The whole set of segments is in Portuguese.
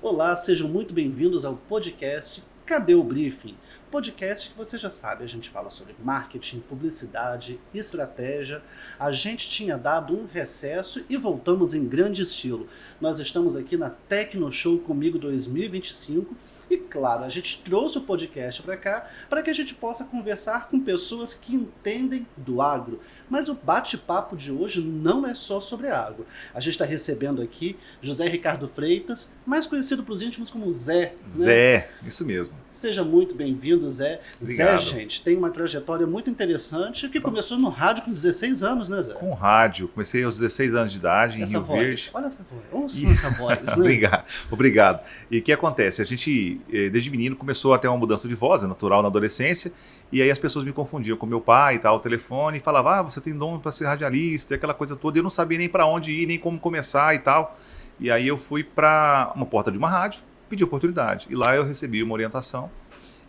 Olá, sejam muito bem-vindos ao podcast Cadê o Briefing? Podcast que você já sabe, a gente fala sobre marketing, publicidade, estratégia. A gente tinha dado um recesso e voltamos em grande estilo. Nós estamos aqui na Tecno Show Comigo 2025 e, claro, a gente trouxe o podcast para cá para que a gente possa conversar com pessoas que entendem do agro. Mas o bate-papo de hoje não é só sobre agro. A gente está recebendo aqui José Ricardo Freitas, mais conhecido para os íntimos como Zé. Zé, isso mesmo. Seja muito bem-vindo, Zé. Obrigado. Zé, gente, tem uma trajetória muito interessante que começou no rádio com 16 anos, né, Zé? Com rádio, comecei aos 16 anos de idade em Essa Rio voz, Verde. olha essa voz, ouça essa voz, né? Obrigado. E o que acontece? A gente, desde menino, começou a ter uma mudança de voz, é natural na adolescência, e aí as pessoas me confundiam com meu pai e tal, o telefone, e falavam, você tem dom para ser radialista, aquela coisa toda, e eu não sabia nem para onde ir, nem como começar e tal. E aí eu fui para uma porta de uma rádio, pedi oportunidade, e lá eu recebi uma orientação.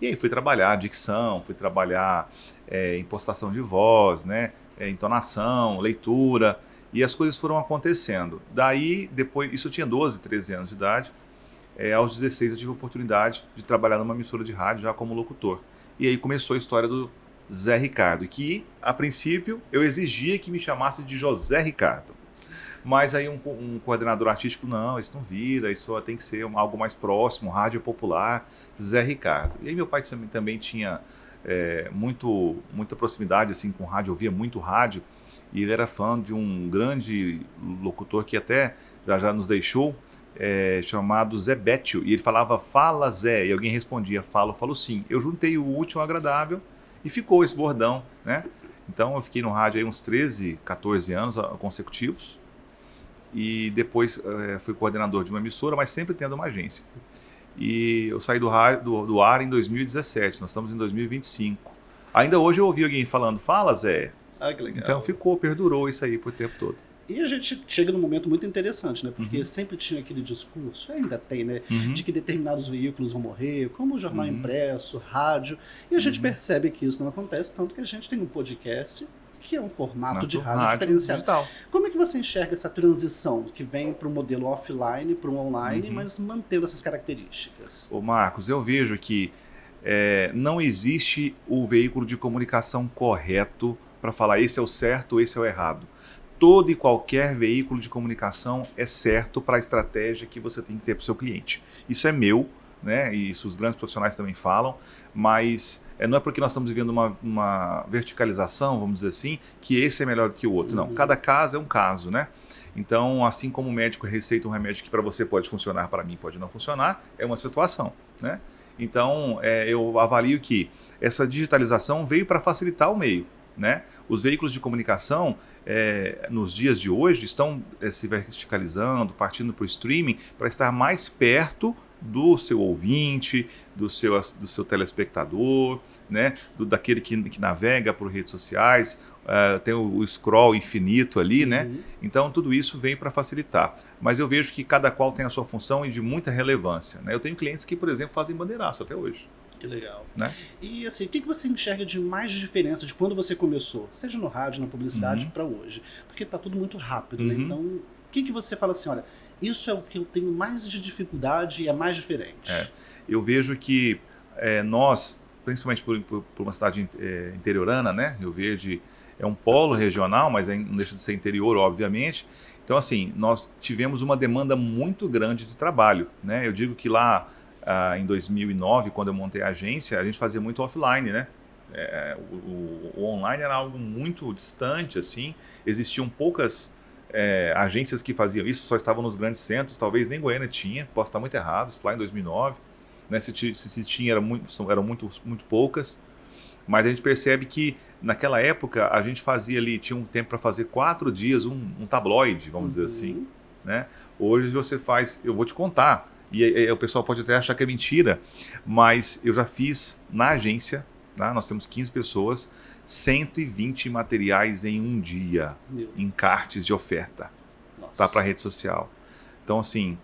E aí fui trabalhar dicção, fui trabalhar impostação de voz, né, entonação, leitura, e as coisas foram acontecendo. Daí, depois, isso eu tinha 12, 13 anos de idade, aos 16 eu tive a oportunidade de trabalhar numa emissora de rádio já como locutor. E aí começou a história do Zé Ricardo, que a princípio eu exigia que me chamasse de José Ricardo. Mas aí um coordenador artístico, não, isso não vira, isso tem que ser algo mais próximo, rádio popular, Zé Ricardo. E aí meu pai também tinha muita proximidade assim, com rádio, ouvia muito rádio, e ele era fã de um grande locutor que até já nos deixou, chamado Zé Bétio, e ele falava, fala Zé, e alguém respondia, falo sim. Eu juntei o útil ao agradável e ficou esse bordão, né? Então eu fiquei no rádio aí uns 13, 14 anos consecutivos, e depois fui coordenador de uma emissora, mas sempre tendo uma agência. E eu saí do ar em 2017, nós estamos em 2025. Ainda hoje eu ouvi alguém falando, fala Zé. Ah, que legal. Então perdurou isso aí por tempo todo. E a gente chega num momento muito interessante, né? Porque sempre tinha aquele discurso, ainda tem, né? De que determinados veículos vão morrer, como o jornal impresso, rádio. E a gente percebe que isso não acontece, tanto que a gente tem um podcast que é um formato de rádio diferenciado. Digital. Como é que você enxerga essa transição que vem para o modelo offline, para o online, mas mantendo essas características? Ô Marcos, eu vejo que não existe o veículo de comunicação correto para falar esse é o certo, esse é o errado. Todo e qualquer veículo de comunicação é certo para a estratégia que você tem que ter para o seu cliente. Isso é meu, né? E isso os grandes profissionais também falam, mas não é porque nós estamos vivendo uma verticalização, vamos dizer assim, que esse é melhor do que o outro. Não, cada caso é um caso, né? Então, assim como o médico receita um remédio que para você pode funcionar, para mim pode não funcionar, é uma situação, né? Então, eu avalio que essa digitalização veio para facilitar o meio, né? Os veículos de comunicação, nos dias de hoje, estão se verticalizando, partindo para o streaming, para estar mais perto do seu ouvinte, do seu telespectador, né? Daquele que navega por redes sociais, tem o scroll infinito ali, né? Então tudo isso vem para facilitar. Mas eu vejo que cada qual tem a sua função e de muita relevância, né? Eu tenho clientes que, por exemplo, fazem bandeiraço até hoje. Que legal. Né? E assim, o que você enxerga de mais diferença de quando você começou, seja no rádio, na publicidade, para hoje? Porque está tudo muito rápido, né? Então, o que você fala assim, olha, isso é o que eu tenho mais de dificuldade e é mais diferente? Eu vejo que nós, principalmente por uma cidade interiorana, né? Rio Verde é um polo regional, mas não deixa de ser interior, obviamente. Então, assim, nós tivemos uma demanda muito grande de trabalho, né? Eu digo que lá, em 2009, quando eu montei a agência, a gente fazia muito offline, né? O online era algo muito distante, assim. Existiam poucas agências que faziam isso, só estavam nos grandes centros, talvez nem Goiânia tinha, posso estar muito errado, isso lá em 2009. Né? Se tinha, eram muito poucas. Mas a gente percebe que naquela época a gente fazia ali, tinha um tempo para fazer 4 dias, um tabloide, vamos dizer assim. Né? Hoje você faz, eu vou te contar, e o pessoal pode até achar que é mentira, mas eu já fiz na agência, tá? Nós temos 15 pessoas, 120 materiais em um dia, encartes de oferta para a rede social. Então, assim,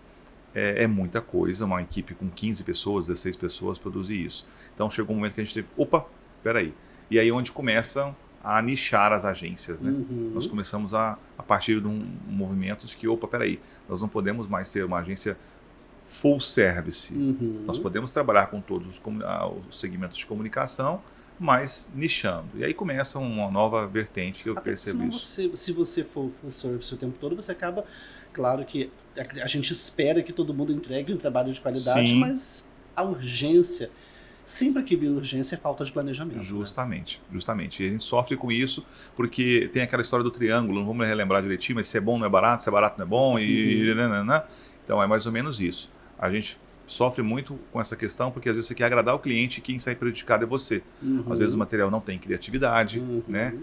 é muita coisa, uma equipe com 15 pessoas, 16 pessoas produzir isso. Então, chegou um momento que a gente teve, peraí. E aí onde começam a nichar as agências, né? Nós começamos a partir de um movimento de que, peraí, nós não podemos mais ser uma agência full service. Uhum. Nós podemos trabalhar com todos os segmentos de comunicação, mas nichando. E aí começa uma nova vertente que eu Até percebo senão isso. se você for full service o tempo todo, você acaba, claro que a gente espera que todo mundo entregue um trabalho de qualidade, Sim. mas a urgência, sempre que vira urgência, é falta de planejamento. Justamente, justamente. E a gente sofre com isso porque tem aquela história do triângulo, não vamos relembrar direitinho, mas se é bom não é barato, se é barato não é bom, Então é mais ou menos isso. A gente sofre muito com essa questão porque às vezes você quer agradar o cliente e quem sai prejudicado é você. Às vezes o material não tem criatividade, né?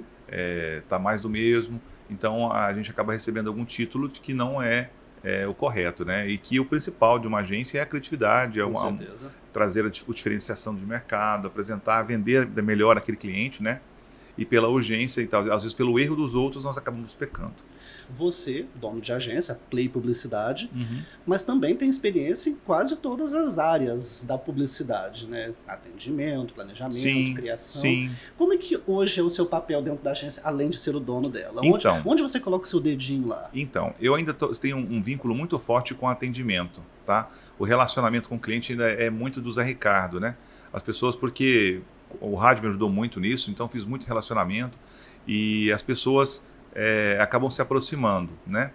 Tá mais do mesmo. Então a gente acaba recebendo algum título de que não é o correto, né? E que o principal de uma agência é a criatividade, Com certeza. trazer a diferenciação de mercado, apresentar, vender melhor aquele cliente, né? E pela urgência e tal, às vezes pelo erro dos outros nós acabamos pecando. Você, dono de agência, Play Publicidade, mas também tem experiência em quase todas as áreas da publicidade, né? Atendimento, planejamento, Sim, criação. sim. Como é que hoje é o seu papel dentro da agência, além de ser o dono dela? Então, onde você coloca o seu dedinho lá? Então, eu ainda tenho um vínculo muito forte com atendimento, tá? O relacionamento com o cliente ainda é muito do Zé Ricardo, né? As pessoas, porque o rádio me ajudou muito nisso, então fiz muito relacionamento e as pessoas acabam se aproximando, né?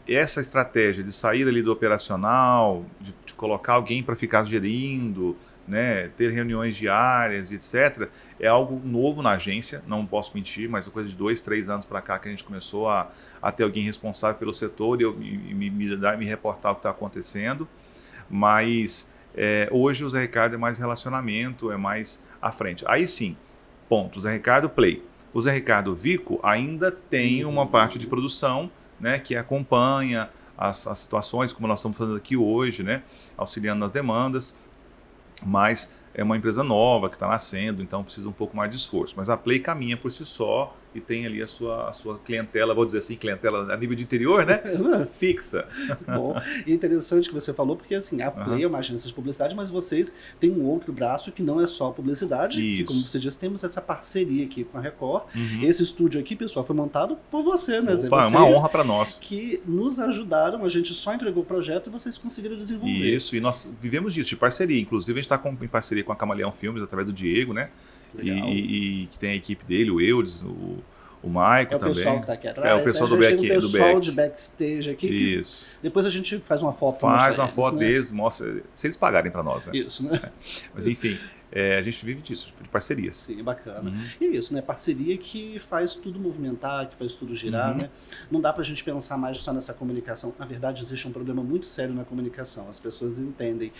Essa estratégia de sair ali do operacional, de colocar alguém para ficar gerindo, né, ter reuniões diárias, etc., é algo novo na agência, não posso mentir, mas é coisa de 2, 3 anos para cá que a gente começou a ter alguém responsável pelo setor e me reportar o que está acontecendo, mas hoje o Zé Ricardo é mais relacionamento, é mais à frente. Aí sim, ponto, o Zé Ricardo Play. O Zé Ricardo Vico ainda tem uma parte de produção, né, que acompanha as situações, como nós estamos fazendo aqui hoje, né, auxiliando nas demandas, mas é uma empresa nova que está nascendo, então precisa um pouco mais de esforço. Mas a Play caminha por si só e tem ali a sua clientela, vou dizer assim, clientela a nível de interior, né? Fixa. Bom, e interessante que você falou, porque assim, a Play é uma agência de publicidade, mas vocês têm um outro braço que não é só publicidade. Isso. E como você disse, temos essa parceria aqui com a Record. Esse estúdio aqui, pessoal, foi montado por você, né? Opa, é uma honra para nós. Que nos ajudaram, a gente só entregou o projeto e vocês conseguiram desenvolver. Isso, e nós vivemos disso, de parceria. Inclusive, a gente está em parceria com a Camaleão Filmes, através do Diego, né? E que tem a equipe dele, o Eudes, o Maico também. É o pessoal que está aqui atrás. É o pessoal do tem um back. pessoal de backstage aqui. Isso. Depois a gente faz uma foto. Faz uma foto deles, mostra, se eles pagarem para nós, né? Isso, né? Mas enfim, a gente vive disso, de parcerias. Sim, bacana. E é isso, né? Parceria que faz tudo movimentar, que faz tudo girar, né? Não dá pra gente pensar mais só nessa comunicação. Na verdade, existe um problema muito sério na comunicação. As pessoas entendem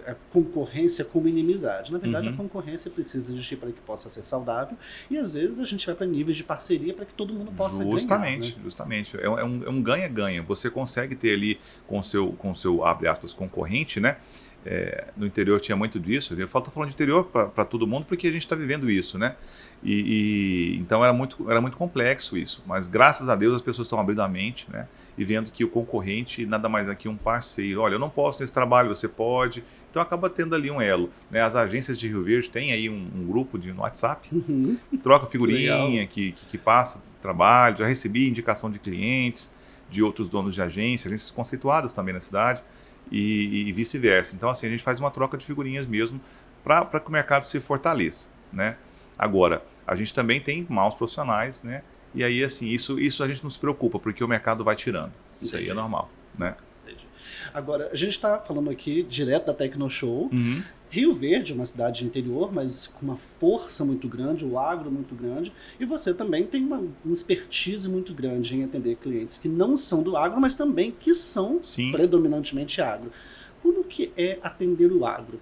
a concorrência como inimizade. Na verdade, a concorrência precisa existir para que possa ser saudável e às vezes a gente vai para níveis de parceria para que todo mundo possa ganhar. Né? Justamente. É um ganha-ganha. Você consegue ter ali com o seu abre aspas, concorrente, né? No interior tinha muito disso. Eu estou falando de interior para todo mundo porque a gente está vivendo isso, né? Então era muito complexo isso. Mas graças a Deus as pessoas estão abrindo a mente, né? E vendo que o concorrente nada mais é que um parceiro. Olha, eu não posso nesse trabalho, você pode. Então acaba tendo ali um elo. Né? As agências de Rio Verde têm aí um grupo no WhatsApp, troca figurinha, que passa trabalho. Já recebi indicação de clientes, de outros donos de agências conceituadas também na cidade. E vice-versa. Então, assim, a gente faz uma troca de figurinhas mesmo para que o mercado se fortaleça, né? Agora, a gente também tem maus profissionais, né? E aí, assim, isso a gente não se preocupa, porque o mercado vai tirando. Isso aí é normal, né? Entendi. Agora, a gente está falando aqui direto da Tecnoshow. Rio Verde é uma cidade de interior, mas com uma força muito grande, o agro muito grande, e você também tem uma expertise muito grande em atender clientes que não são do agro, mas também que são predominantemente agro. Como que é atender o agro?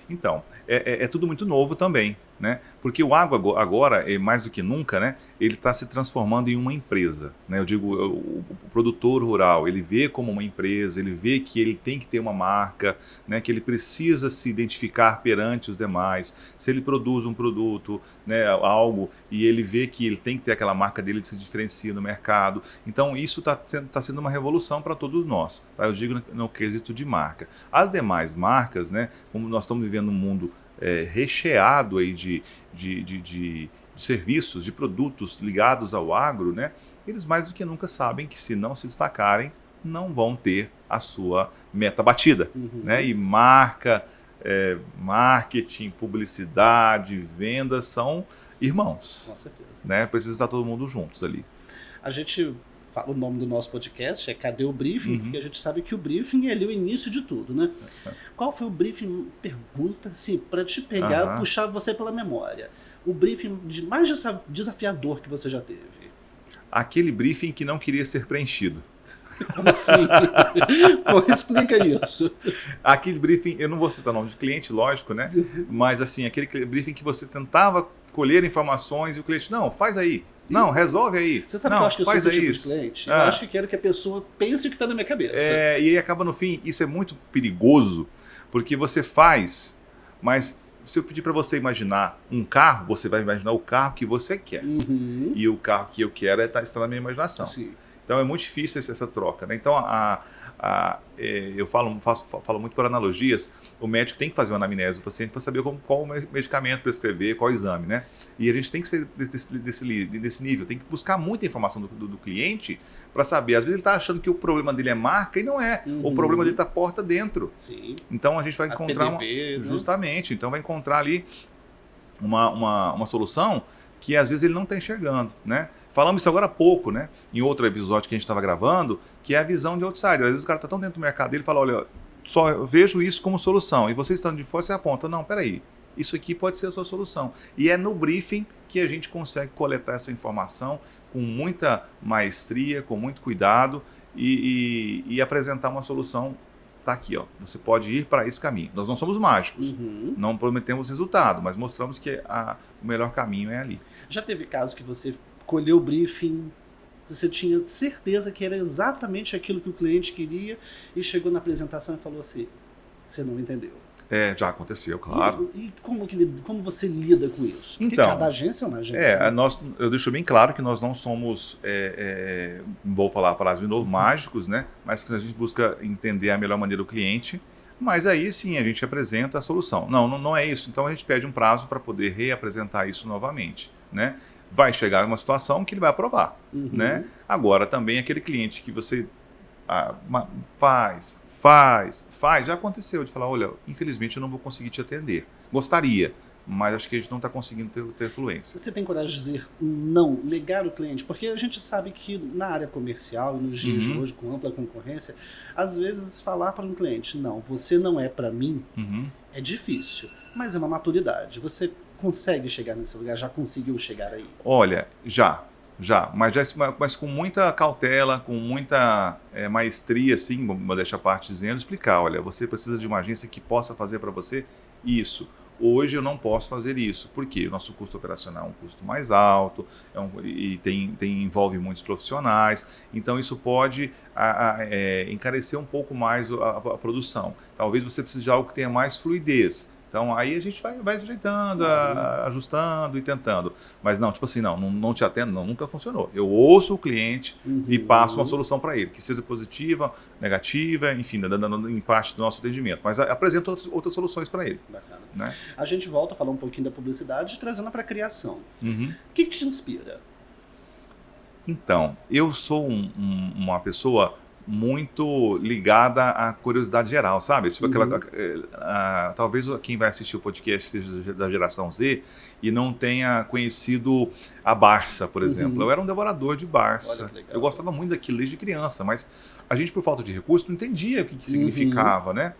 Então, é tudo muito novo também, né? Porque o agro agora, mais do que nunca, né, ele está se transformando em uma empresa. Né? Eu digo, o produtor rural, ele vê como uma empresa, ele vê que ele tem que ter uma marca, né, que ele precisa se identificar perante os demais. Se ele produz um produto, né, algo, e ele vê que ele tem que ter aquela marca dele que se diferencia no mercado. Então, isso está sendo uma revolução para todos nós. Tá? Eu digo no quesito de marca. As demais marcas, né, como nós estamos vivendo num mundo recheado aí de serviços, de produtos ligados ao agro, né? Eles mais do que nunca sabem que se não se destacarem, não vão ter a sua meta batida. Né? E marketing, publicidade, vendas são irmãos. Com certeza. Né? Precisa estar todo mundo juntos ali. A gente fala o nome do nosso podcast, Cadê o Briefing? Porque a gente sabe que o briefing é ali o início de tudo, né? Qual foi o briefing? Pergunta, assim, para te pegar, puxar você pela memória. O briefing mais desafiador que você já teve? Aquele briefing que não queria ser preenchido. Como assim? Pô, explica isso. Aquele briefing, eu não vou citar o nome de cliente, lógico, né? Mas assim, aquele briefing que você tentava colher informações e o cliente, não, faz aí. Não, resolve aí. Você sabe não, que eu acho que eu sou esse tipo de isso. cliente? Eu acho que quero que a pessoa pense o que está na minha cabeça. E aí acaba no fim, isso é muito perigoso, porque você faz, mas se eu pedir para você imaginar um carro, você vai imaginar o carro que você quer. E o carro que eu quero está na minha imaginação. Sim. Então é muito difícil essa troca. Né? Então eu falo muito por analogias. O médico tem que fazer uma anamnese do paciente para saber qual medicamento prescrever, qual exame, né? E a gente tem que ser desse nível, tem que buscar muita informação do cliente para saber. Às vezes ele está achando que o problema dele é marca e não é. O problema dele está porta dentro. Sim. Então a gente vai encontrar PDV, justamente. Então vai encontrar ali uma solução que às vezes ele não está enxergando, né? Falamos isso agora há pouco, né? Em outro episódio que a gente estava gravando, que é a visão de outsider. Às vezes o cara está tão dentro do mercado dele e fala, olha, só eu vejo isso como solução. E você estando de fora, você aponta, não, peraí, isso aqui pode ser a sua solução. E é no briefing que a gente consegue coletar essa informação com muita maestria, com muito cuidado e apresentar uma solução. Está aqui, ó. Você pode ir para esse caminho. Nós não somos mágicos, não prometemos resultado, mas mostramos que o melhor caminho é ali. Já teve caso que você colheu o briefing, você tinha certeza que era exatamente aquilo que o cliente queria e chegou na apresentação e falou assim, você não entendeu. Já aconteceu, claro. E como você lida com isso? Porque então, cada agência é uma agência. Eu deixo bem claro que nós não somos, vou falar a frase de novo, mágicos, né? Mas que a gente busca entender a melhor maneira do cliente, mas aí sim a gente apresenta a solução. Não é isso. Então a gente pede um prazo para poder reapresentar isso novamente, né? Vai chegar uma situação que ele vai aprovar, né? Agora também aquele cliente que você faz, já aconteceu de falar, olha, infelizmente eu não vou conseguir te atender. Gostaria, mas acho que a gente não está conseguindo ter fluência. Você tem coragem de dizer não, negar o cliente? Porque a gente sabe que na área comercial, nos dias de hoje, com ampla concorrência, às vezes falar para um cliente, não, você não é para mim, é difícil, mas é uma maturidade. Você consegue chegar nesse lugar? Já conseguiu chegar aí? Olha, mas com muita cautela, com muita maestria, assim, modéstia à parte dizendo, explicar, olha, você precisa de uma agência que possa fazer para você isso. Hoje eu não posso fazer isso, porque o nosso custo operacional é um custo mais alto e envolve muitos profissionais, então isso pode encarecer um pouco mais a produção. Talvez você precise de algo que tenha mais fluidez. Então aí a gente vai ajeitando, ajustando e tentando. Mas não, tipo assim, não te atendo, nunca funcionou. Eu ouço o cliente e passo uma solução para ele, que seja positiva, negativa, enfim, dando em parte do nosso atendimento. Mas apresento outras soluções para ele. Bacana. Né? A gente volta a falar um pouquinho da publicidade, trazendo para a criação. O que te inspira? Então, eu sou uma pessoa muito ligada à curiosidade geral, sabe? Tipo talvez quem vai assistir o podcast seja da geração Z e não tenha conhecido a Barça, por exemplo. Eu era um devorador de Barça. Eu gostava muito daquilo desde criança, mas a gente, por falta de recurso, não entendia o que significava, né?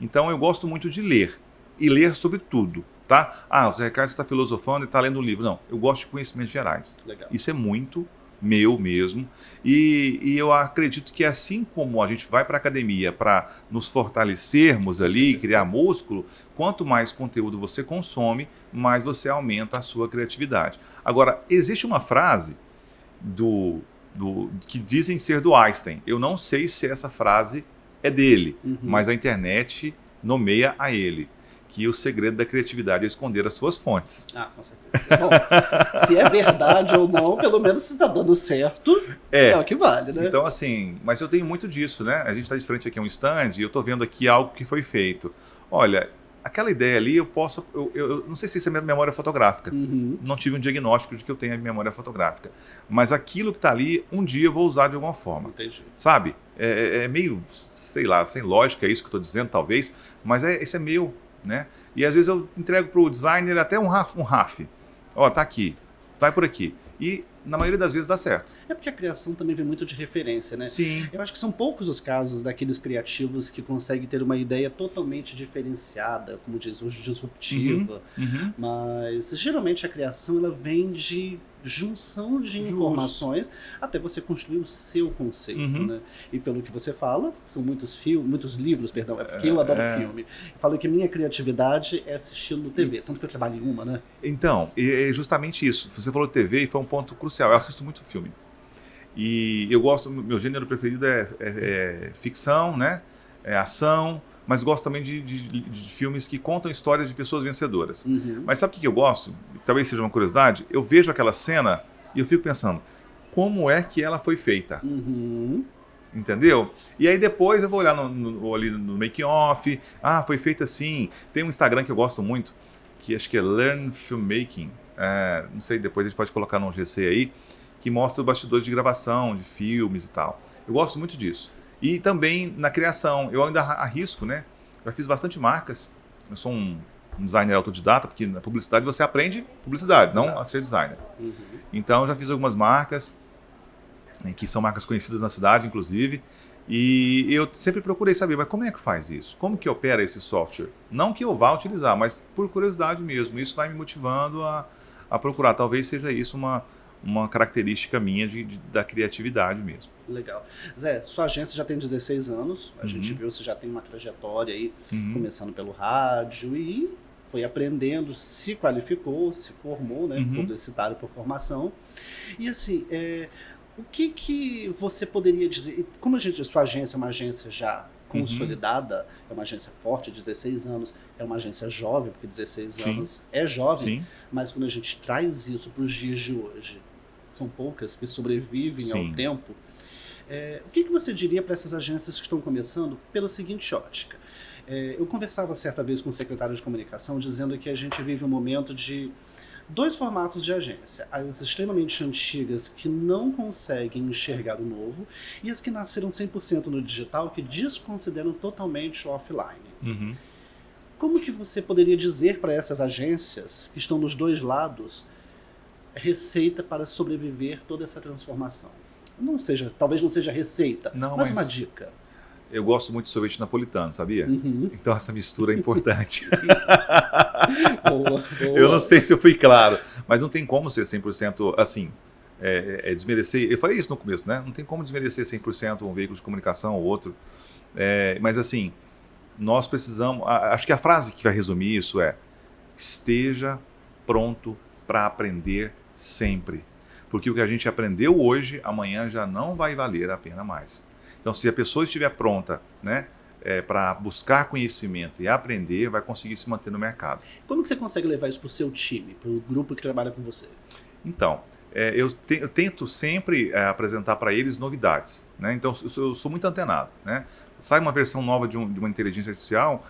Então eu gosto muito de ler, e ler sobre tudo, tá? O Zé Ricardo está filosofando e está lendo um livro. Não, eu gosto de conhecimentos gerais. Legal. Isso é muito meu mesmo, e eu acredito que assim como a gente vai para a academia para nos fortalecermos ali, criar músculo, quanto mais conteúdo você consome, mais você aumenta a sua criatividade. Agora, existe uma frase que dizem ser do Einstein. Eu não sei se essa frase é dele, mas a internet nomeia a ele, que o segredo da criatividade é esconder as suas fontes. Com certeza. Bom, se é verdade ou não, pelo menos se está dando certo, é o que vale, né? Então, assim, mas eu tenho muito disso, né? A gente está de frente aqui a um stand e eu estou vendo aqui algo que foi feito. Olha, aquela ideia ali eu não sei se isso é minha memória fotográfica. Uhum. Não tive um diagnóstico de que eu tenho a memória fotográfica. Mas aquilo que está ali, um dia eu vou usar de alguma forma. Entendi. Sabe? É meio, sei lá, sem lógica isso que eu estou dizendo, talvez, mas isso é meu, né? E às vezes eu entrego para o designer até um RAF. Ó, tá aqui, vai por aqui. E na maioria das vezes dá certo. É porque a criação também vem muito de referência, né? Sim. Eu acho que são poucos os casos daqueles criativos que conseguem ter uma ideia totalmente diferenciada, como diz hoje, disruptiva. Uhum. Mas geralmente a criação ela vem de junção de informações até você construir o seu conceito, né? E pelo que você fala, são muitos livros, perdão, é porque eu adoro filme. Eu falo que minha criatividade é assistindo TV, tanto que eu trabalho em uma, né? Então, é justamente isso. Você falou de TV e foi um ponto crucial. Eu assisto muito filme. E eu gosto, meu gênero preferido é ficção, né? É ação, mas gosto também de filmes que contam histórias de pessoas vencedoras. Mas sabe o que eu gosto? Talvez seja uma curiosidade. Eu vejo aquela cena e eu fico pensando, como é que ela foi feita? Entendeu? E aí depois eu vou olhar ali no making-off. Ah, foi feita assim. Tem um Instagram que eu gosto muito, que acho que é Learn Filmmaking. Não sei, depois a gente pode colocar no GC aí, que mostra os bastidores de gravação, de filmes e tal. Eu gosto muito disso. E também na criação, eu ainda arrisco, né? Já fiz bastante marcas. Eu sou um designer autodidata, porque na publicidade você aprende publicidade, não a ser designer. Então, já fiz algumas marcas, que são marcas conhecidas na cidade, inclusive. E eu sempre procurei saber, mas como é que faz isso? Como que opera esse software? Não que eu vá utilizar, mas por curiosidade mesmo. Isso vai me motivando a procurar. Talvez seja isso uma característica minha da criatividade mesmo. Legal. Zé, sua agência já tem 16 anos, a gente viu, você já tem uma trajetória aí, começando pelo rádio e foi aprendendo, se qualificou, se formou, né, publicitário por formação. E assim, o que você poderia dizer, como sua agência é uma agência já consolidada, é uma agência forte, 16 anos, é uma agência jovem, porque 16 anos é jovem, mas quando a gente traz isso para os dias de hoje, são poucas que sobrevivem ao tempo. O que você diria para essas agências que estão começando pela seguinte ótica? Eu conversava certa vez com o secretário de comunicação dizendo que a gente vive um momento de dois formatos de agência. As extremamente antigas que não conseguem enxergar o novo e as que nasceram 100% no digital que desconsideram totalmente o offline. Como que você poderia dizer para essas agências que estão nos dois lados receita para sobreviver toda essa transformação? Talvez não seja receita, mas uma dica. Eu gosto muito de sorvete napolitano, sabia? Então essa mistura é importante. Boa. Eu não sei se eu fui claro, mas não tem como ser 100% assim, desmerecer. Eu falei isso no começo, né? Não tem como desmerecer 100% um veículo de comunicação ou outro. Mas assim, nós precisamos... Acho que a frase que vai resumir isso é: esteja pronto para aprender sempre. Porque o que a gente aprendeu hoje, amanhã já não vai valer a pena mais. Então, se a pessoa estiver pronta, né, para buscar conhecimento e aprender, vai conseguir se manter no mercado. Como que você consegue levar isso para o seu time, para o grupo que trabalha com você? Então, eu tento sempre apresentar para eles novidades, né? Então, eu sou muito antenado, né? Sai uma versão nova de uma inteligência artificial,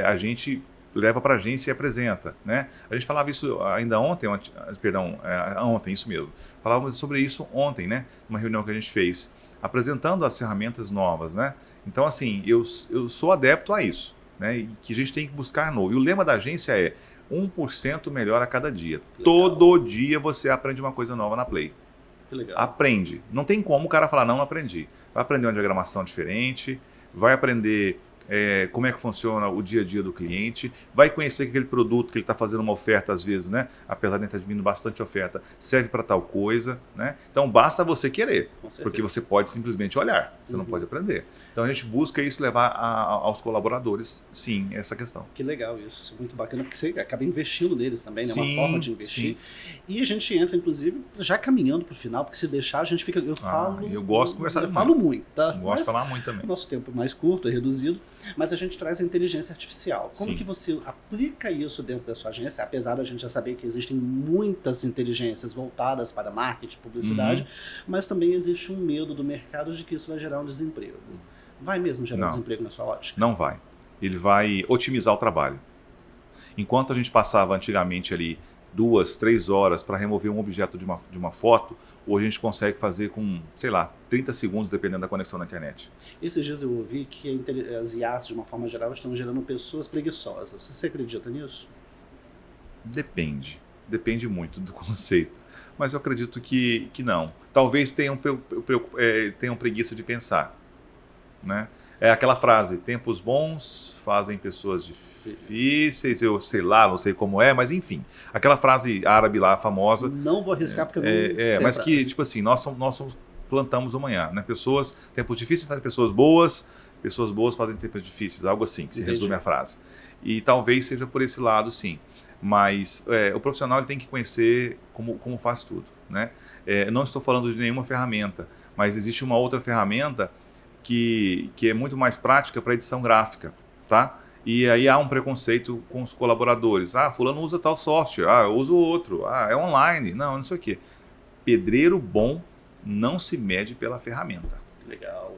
a gente leva para a agência e apresenta, né? A gente falava isso ainda ontem, ontem, isso mesmo. Falávamos sobre isso ontem, né? Uma reunião que a gente fez, apresentando as ferramentas novas, né? Então, assim, eu sou adepto a isso, né? E que a gente tem que buscar novo. E o lema da agência é 1% melhor a cada dia. Todo dia você aprende uma coisa nova na Play. Que legal. Aprende. Não tem como o cara falar, não aprendi. Vai aprender uma diagramação diferente, vai aprender como é que funciona o dia a dia do cliente, vai conhecer que aquele produto que ele está fazendo uma oferta, às vezes, né? Apesar de estar vindo bastante oferta, serve para tal coisa, né? Então basta você querer, porque você pode simplesmente olhar, você não pode aprender. Então a gente busca isso levar aos colaboradores, sim, essa questão. Que legal isso é muito bacana, porque você acaba investindo neles também, né? Uma forma de investir. E a gente entra, inclusive, já caminhando para o final, porque se deixar a gente fica... Eu gosto de conversar muito. Eu falo muito, tá? Eu gosto de falar muito também. O nosso tempo é mais curto, é reduzido, mas a gente traz a inteligência artificial. Como que você aplica isso dentro da sua agência? Apesar da gente já saber que existem muitas inteligências voltadas para marketing, publicidade, mas também existe um medo do mercado de que isso vai gerar um desemprego. Vai mesmo gerar desemprego na sua ótica? Não vai. Ele vai otimizar o trabalho. Enquanto a gente passava antigamente ali 2, 3 horas para remover um objeto de uma foto, hoje a gente consegue fazer com, sei lá, 30 segundos, dependendo da conexão na internet. Esses dias eu ouvi que as IAs, de uma forma geral, estão gerando pessoas preguiçosas. Você acredita nisso? Depende muito do conceito, mas eu acredito que não. Talvez tenham preguiça de pensar, né? É aquela frase, tempos bons fazem pessoas difíceis, eu sei lá, não sei como é, mas enfim. Aquela frase árabe lá, famosa. Não vou arriscar porque eu não sei mas que, tipo assim, nós plantamos amanhã, né? Tempos difíceis fazem pessoas boas fazem tempos difíceis, algo assim, que se resume a frase. E talvez seja por esse lado, sim. Mas o profissional ele tem que conhecer como faz tudo, né? Não estou falando de nenhuma ferramenta, mas existe uma outra ferramenta que é muito mais prática para edição gráfica, tá? E aí há um preconceito com os colaboradores. Ah, fulano usa tal software, eu uso outro, é online, não sei o quê. Pedreiro bom não se mede pela ferramenta. Legal,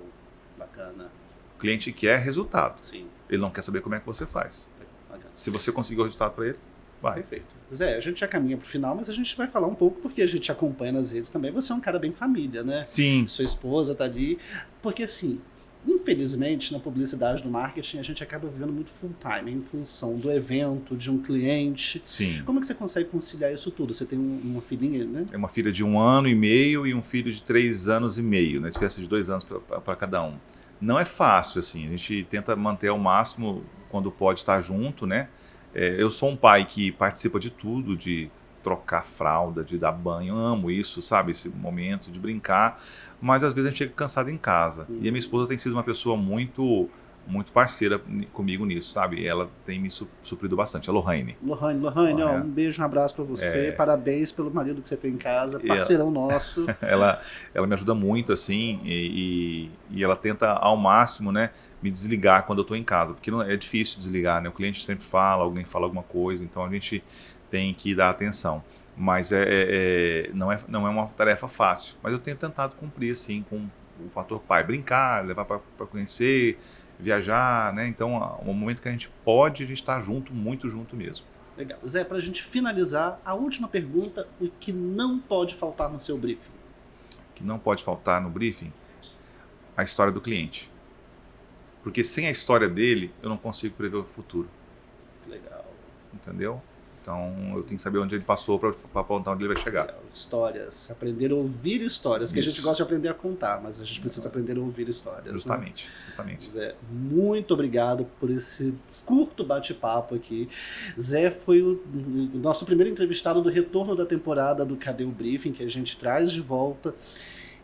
bacana. O cliente quer resultado. Sim. Ele não quer saber como é que você faz. Bacana. Se você conseguir o resultado para ele, vai. Perfeito. Zé, a gente já caminha para o final, mas a gente vai falar um pouco porque a gente acompanha nas redes também. Você é um cara bem família, né? Sim. Sua esposa tá ali. Porque assim, infelizmente, na publicidade, no marketing, a gente acaba vivendo muito full time, em função do evento, de um cliente. Sim. Como é que você consegue conciliar isso tudo? Você tem uma filhinha, né? É uma filha de 1 ano e meio e um filho de 3 anos e meio, né? Diferença de 2 anos para cada um. Não é fácil, assim. A gente tenta manter ao máximo quando pode estar junto, né? Eu sou um pai que participa de tudo, de trocar fralda, de dar banho, amo isso, sabe? Esse momento de brincar, mas às vezes a gente chega cansado em casa. E a minha esposa tem sido uma pessoa muito parceira comigo nisso, sabe? Ela tem me suprido bastante. A Lohane, ó, um beijo, um abraço pra você. Parabéns pelo marido que você tem em casa, parceirão nosso. Ela me ajuda muito, assim, e ela tenta ao máximo, né, me desligar quando eu estou em casa, porque é difícil desligar, né? O cliente sempre fala, alguém fala alguma coisa, então a gente tem que dar atenção. Mas não é uma tarefa fácil. Mas eu tenho tentado cumprir, assim, com o fator pai. Brincar, levar para conhecer, viajar, né? Então, o momento que a gente pode, a gente está junto, muito junto mesmo. Legal. Zé, para a gente finalizar, a última pergunta, o que não pode faltar no seu briefing? O que não pode faltar no briefing? A história do cliente. Porque sem a história dele, eu não consigo prever o futuro. Legal. Entendeu? Então, eu tenho que saber onde ele passou para apontar onde ele vai chegar. Legal. Histórias. Aprender a ouvir histórias. Que a gente gosta de aprender a contar, mas a gente precisa aprender a ouvir histórias. Justamente. Né? Justamente. Zé, muito obrigado por esse curto bate-papo aqui. Zé foi o nosso primeiro entrevistado do retorno da temporada do Cadê o Briefing, que a gente traz de volta.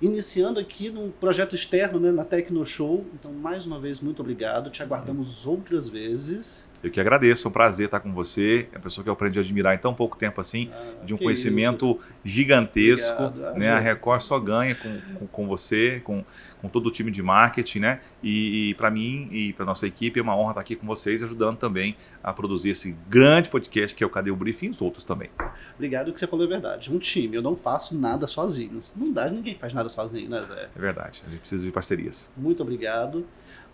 Iniciando aqui num projeto externo, né, na Tecnoshow. Então, mais uma vez, muito obrigado. Te aguardamos outras vezes. Eu que agradeço, é um prazer estar com você. É uma pessoa que eu aprendi a admirar em tão pouco tempo assim, de um conhecimento gigantesco. Obrigado, né? A Record só ganha com você, com todo o time de marketing, né? E para mim e para nossa equipe é uma honra estar aqui com vocês, ajudando também a produzir esse grande podcast que é o Cadê o Briefing e os outros também. Obrigado, o que você falou é verdade. Um time, eu não faço nada sozinho. Não dá, ninguém faz nada sozinho, né, Zé? É verdade, a gente precisa de parcerias. Muito obrigado.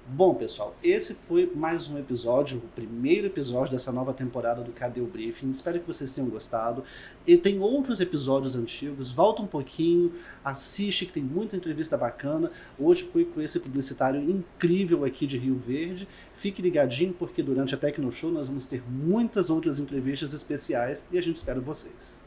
Bom, pessoal, esse foi mais um episódio, o primeiro episódio dessa nova temporada do Cadê o Briefing. Espero que vocês tenham gostado. E tem outros episódios antigos, volta um pouquinho, assiste que tem muita entrevista bacana. Hoje fui com esse publicitário incrível aqui de Rio Verde. Fique ligadinho porque durante a Tecnoshow nós vamos ter muitas outras entrevistas especiais e a gente espera vocês.